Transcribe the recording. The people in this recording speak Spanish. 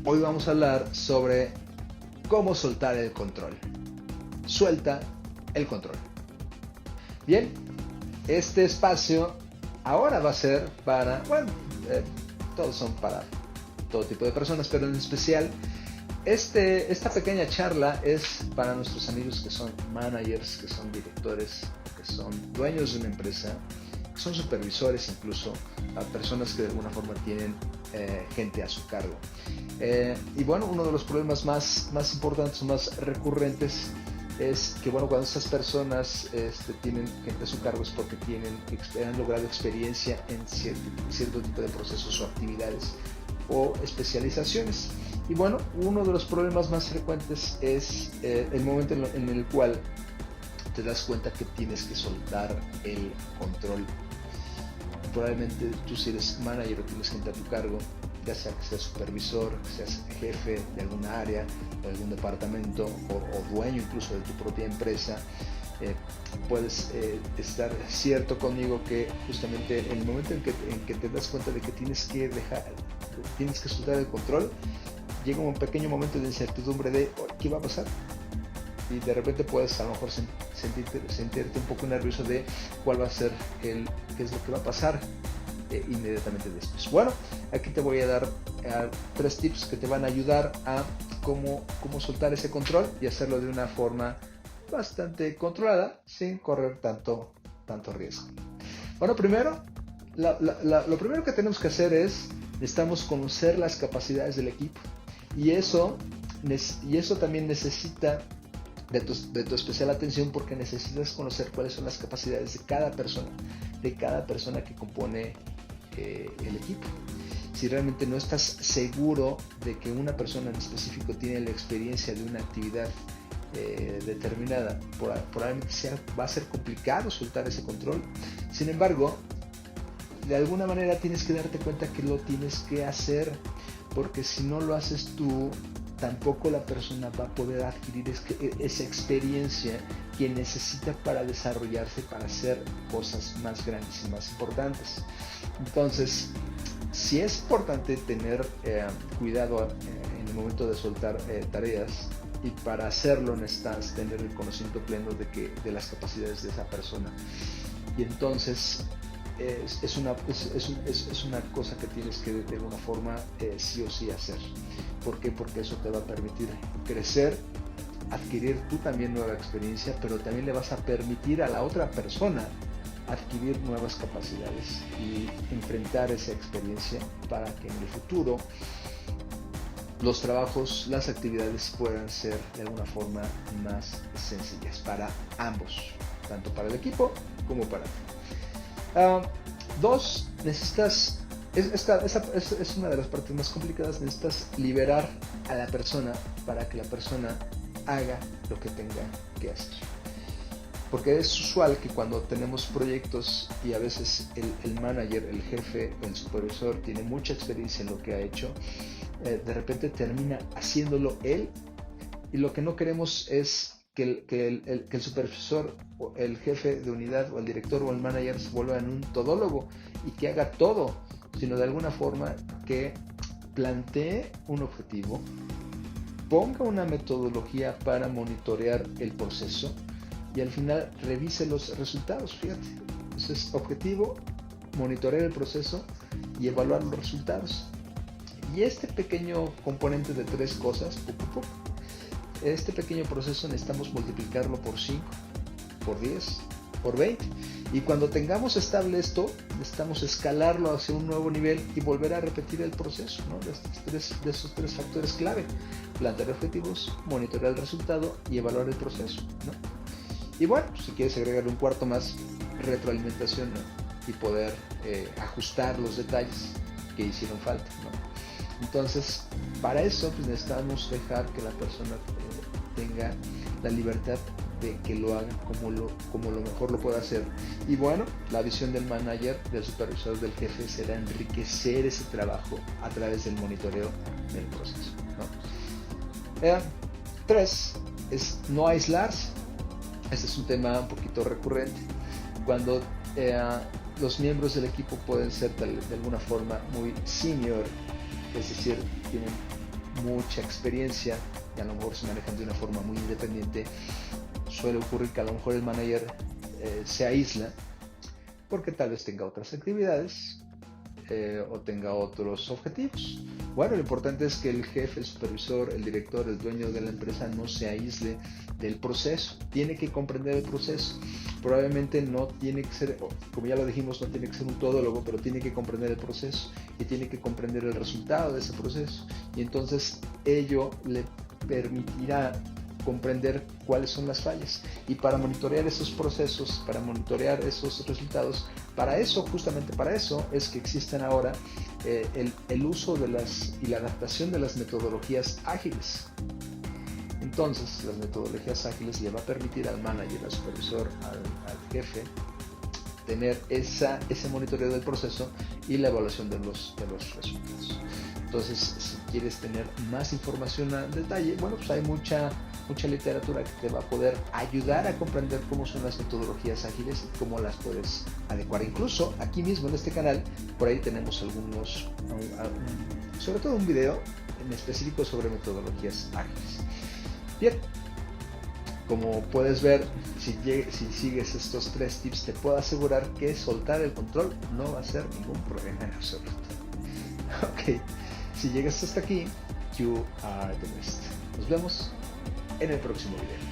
Hoy vamos a hablar sobre cómo soltar el control. Suelta el control. Bien, este espacio ahora va a ser para, todos son para todo tipo de personas, pero en especial esta pequeña charla es para nuestros amigos que son managers, que son directores, que son dueños de una empresa, que son supervisores incluso, a personas que de alguna forma tienen gente a su cargo. Y bueno, uno de los problemas más importantes o más recurrentes es que cuando estas personas tienen gente a su cargo es porque han logrado experiencia en cierto tipo de procesos o actividades o especializaciones. Y bueno, uno de los problemas más frecuentes es el momento en el cual te das cuenta que tienes que soltar el control. Probablemente tú, si eres manager o tienes gente a tu cargo, ya sea que seas supervisor, que seas jefe de alguna área, de algún departamento o dueño incluso de tu propia empresa, puedes estar cierto conmigo que justamente en el momento en que te das cuenta de que tienes que soltar el control, llega un pequeño momento de incertidumbre de ¿qué va a pasar? Y de repente puedes a lo mejor sentirte un poco nervioso de cuál va a ser qué es lo que va a pasar inmediatamente después. Bueno, aquí te voy a dar 3 tips que te van a ayudar a cómo soltar ese control y hacerlo de una forma bastante controlada sin correr tanto riesgo. Bueno, primero, lo primero que tenemos que hacer es necesitamos conocer las capacidades del equipo, y eso también necesita de tu especial atención, porque necesitas conocer cuáles son las capacidades de cada persona que compone el equipo. Si realmente no estás seguro de que una persona en específico tiene la experiencia de una actividad determinada, probablemente va a ser complicado soltar ese control. Sin embargo, de alguna manera tienes que darte cuenta que lo tienes que hacer, porque si no lo haces tú, tampoco la persona va a poder adquirir esa experiencia que necesita para desarrollarse, para hacer cosas más grandes y más importantes. Entonces, sí es importante tener cuidado en el momento de soltar tareas, y para hacerlo necesitas tener el conocimiento pleno de las capacidades de esa persona. Y entonces es una cosa que tienes que de alguna forma sí o sí hacer. ¿Por qué? Porque eso te va a permitir crecer, adquirir tú también nueva experiencia, pero también le vas a permitir a la otra persona adquirir nuevas capacidades y enfrentar esa experiencia para que en el futuro los trabajos, las actividades puedan ser de alguna forma más sencillas para ambos, tanto para el equipo como para ti. 2, necesitas, esa es una de las partes más complicadas, necesitas liberar a la persona para que la persona haga lo que tenga que hacer. Porque es usual que cuando tenemos proyectos y a veces el manager, el jefe, el supervisor tiene mucha experiencia en lo que ha hecho, de repente termina haciéndolo él, y lo que no queremos es que el supervisor, o el jefe de unidad, o el director, o el manager se vuelva en un todólogo y que haga todo, sino de alguna forma que plantee un objetivo, ponga una metodología para monitorear el proceso y al final revise los resultados. Fíjate, entonces objetivo, monitorear el proceso y evaluar los resultados. Y este pequeño componente de 3 cosas, este pequeño proceso necesitamos multiplicarlo por 5, por 10, por 20. Y cuando tengamos estable esto, necesitamos escalarlo hacia un nuevo nivel y volver a repetir el proceso, ¿no? de esos 3 factores clave: plantear objetivos, monitorear el resultado y evaluar el proceso, ¿no? Y bueno, si quieres agregarle un cuarto más, retroalimentación, ¿no? Y poder ajustar los detalles que hicieron falta, ¿no? Entonces, para eso pues necesitamos dejar que la persona tenga la libertad de que lo haga como lo mejor lo pueda hacer. Y bueno, la visión del manager, del supervisor, del jefe será enriquecer ese trabajo a través del monitoreo del proceso, ¿no? 3 es no aislarse. Este es un tema un poquito recurrente. Cuando los miembros del equipo pueden ser de alguna forma muy senior, es decir, tienen mucha experiencia y a lo mejor se manejan de una forma muy independiente, suele ocurrir que a lo mejor el manager se aísla porque tal vez tenga otras actividades o tenga otros objetivos. Bueno, lo importante es que el jefe, el supervisor, el director, el dueño de la empresa no se aísle del proceso, tiene que comprender el proceso. Probablemente no tiene que ser, como ya lo dijimos, no tiene que ser un todólogo, pero tiene que comprender el proceso y tiene que comprender el resultado de ese proceso. Y entonces ello le permitirá comprender cuáles son las fallas, y para monitorear esos procesos, para monitorear esos resultados, para eso, justamente para eso es que existen ahora el uso de y la adaptación de las metodologías ágiles. Entonces las metodologías ágiles le va a permitir al manager, al supervisor, al jefe tener ese monitoreo del proceso y la evaluación de los resultados. Entonces, si quieres tener más información al detalle, bueno, pues hay mucha literatura que te va a poder ayudar a comprender cómo son las metodologías ágiles y cómo las puedes adecuar. Incluso aquí mismo en este canal, por ahí tenemos sobre todo un video en específico sobre metodologías ágiles. Bien, como puedes ver, si sigues estos 3 tips, te puedo asegurar que soltar el control no va a ser ningún problema en absoluto. Ok, si llegas hasta aquí, you are the best. Nos vemos en el próximo video.